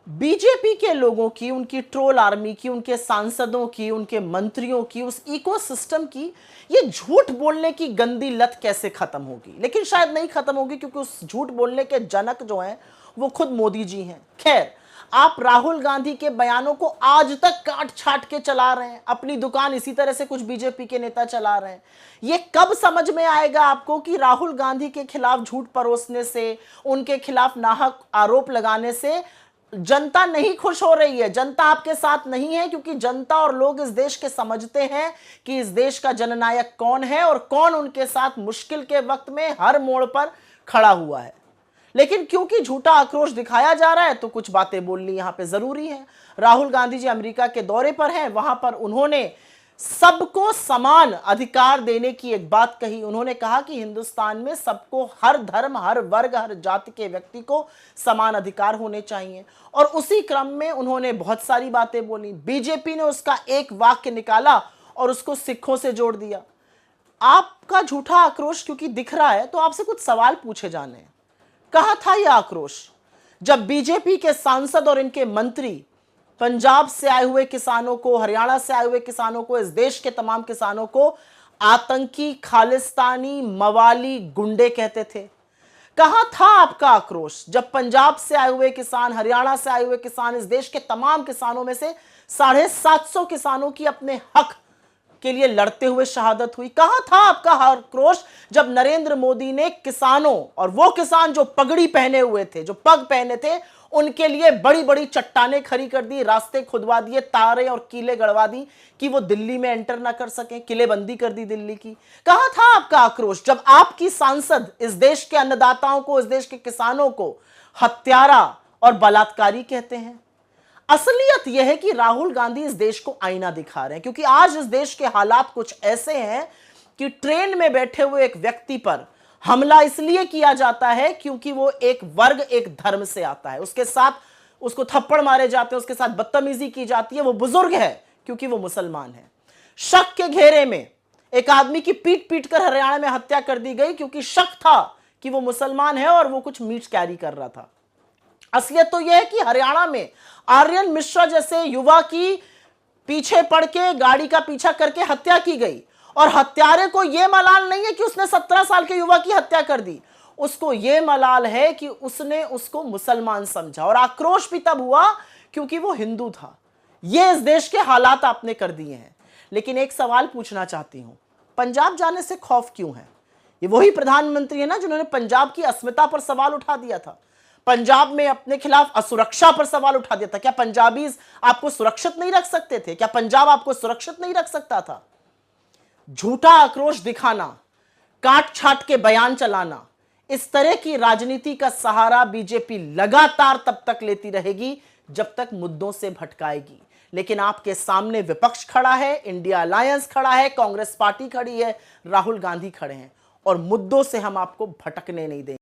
BJP के लोगों की, उनकी ट्रोल आर्मी की, उनके सांसदों की, उनके मंत्रियों की, उस इकोसिस्टम की ये झूठ बोलने की गंदी लत कैसे खत्म होगी? लेकिन शायद नहीं खत्म होगी, क्योंकि उस झूठ बोलने के जनक जो हैं वो खुद मोदी जी हैं। खैर, आप राहुल गांधी के बयानों को आज तक काट छाट के चला रहे हैं, अपनी दुकान इसी तरह से कुछ बीजेपी के नेता चला रहे हैं। ये कब समझ में आएगा आपको कि राहुल गांधी के खिलाफ झूठ परोसने से, उनके खिलाफ नाहक आरोप लगाने से जनता नहीं खुश हो रही है, जनता आपके साथ नहीं है, क्योंकि जनता और लोग इस देश के समझते हैं कि इस देश का जननायक कौन है और कौन उनके साथ मुश्किल के वक्त में हर मोड़ पर खड़ा हुआ है। लेकिन क्योंकि झूठा आक्रोश दिखाया जा रहा है तो कुछ बातें बोलनी यहां पे जरूरी है। राहुल गांधी जी अमेरिका के दौरे पर हैं, वहां पर उन्होंने सबको समान अधिकार देने की एक बात कही। उन्होंने कहा कि हिंदुस्तान में सबको, हर धर्म, हर वर्ग, हर जाति के व्यक्ति को समान अधिकार होने चाहिए। और उसी क्रम में उन्होंने बहुत सारी बातें बोली। बीजेपी ने उसका एक वाक्य निकाला और उसको सिखों से जोड़ दिया। आपका झूठा आक्रोश क्योंकि दिख रहा है तो आपसे कुछ सवाल पूछे जाने हैं। कहां था यह आक्रोश जब बीजेपी के सांसद और इनके मंत्री पंजाब से आए हुए किसानों को, हरियाणा से आए हुए किसानों को, इस देश के तमाम किसानों को आतंकी, खालिस्तानी, मवाली, गुंडे कहते थे? कहां था आपका आक्रोश जब पंजाब से आए हुए किसान, हरियाणा से आए हुए किसान, इस देश के तमाम किसानों में से 750 किसानों की अपने हक के लिए लड़ते हुए शहादत हुई? कहां था आपका आक्रोश जब नरेंद्र मोदी ने किसानों, और वो किसान जो पगड़ी पहने हुए थे, जो पग पहने थे, उनके लिए बड़ी बड़ी चट्टानें खड़ी कर दी, रास्ते खुदवा दिए, तारे और कीले गड़वा दी कि वो दिल्ली में एंटर ना कर सके, किलेबंदी कर दी दिल्ली की? कहां था आपका आक्रोश जब आपकी सांसद इस देश के अन्नदाताओं को, इस देश के किसानों को हत्यारा और बलात्कारी कहते हैं? असलियत यह है कि राहुल गांधी इस देश को आईना दिखा रहे हैं, क्योंकि आज इस देश के हालात कुछ ऐसे हैं कि ट्रेन में बैठे हुए एक व्यक्ति पर हमला इसलिए किया जाता है क्योंकि वो एक वर्ग, एक धर्म से आता है, उसके साथ उसको थप्पड़ मारे जाते हैं, उसके साथ बदतमीजी की जाती है, वो बुजुर्ग है क्योंकि वो मुसलमान है। शक के घेरे में एक आदमी की पीट पीट कर हरियाणा में हत्या कर दी गई क्योंकि शक था कि वो मुसलमान है और वो कुछ मीट कैरी कर रहा था। असलियत तो यह है कि हरियाणा में आर्यन मिश्रा जैसे युवा की पीछे पड़ के, गाड़ी का पीछा करके हत्या की गई, और हत्यारे को यह मलाल नहीं है कि उसने 17 साल के युवा की हत्या कर दी, उसको यह मलाल है कि उसने उसको मुसलमान समझा, और आक्रोश भी तब हुआ क्योंकि वो हिंदू था। यह इस देश के हालात आपने कर दिए हैं। लेकिन एक सवाल पूछना चाहती हूं, पंजाब जाने से खौफ क्यों है? ये वही प्रधानमंत्री है ना जिन्होंने पंजाब की अस्मिता पर सवाल उठा दिया था, पंजाब में अपने खिलाफ असुरक्षा पर सवाल उठा दिया था। क्या पंजाबीज आपको सुरक्षित नहीं रख सकते थे? क्या पंजाब आपको सुरक्षित नहीं रख सकता था? झूठा आक्रोश दिखाना, काट छाट के बयान चलाना, इस तरह की राजनीति का सहारा बीजेपी लगातार तब तक लेती रहेगी जब तक मुद्दों से भटकाएगी। लेकिन आपके सामने विपक्ष खड़ा है, इंडिया अलायंस खड़ा है, कांग्रेस पार्टी खड़ी है, राहुल गांधी खड़े हैं, और मुद्दों से हम आपको भटकने नहीं देंगे।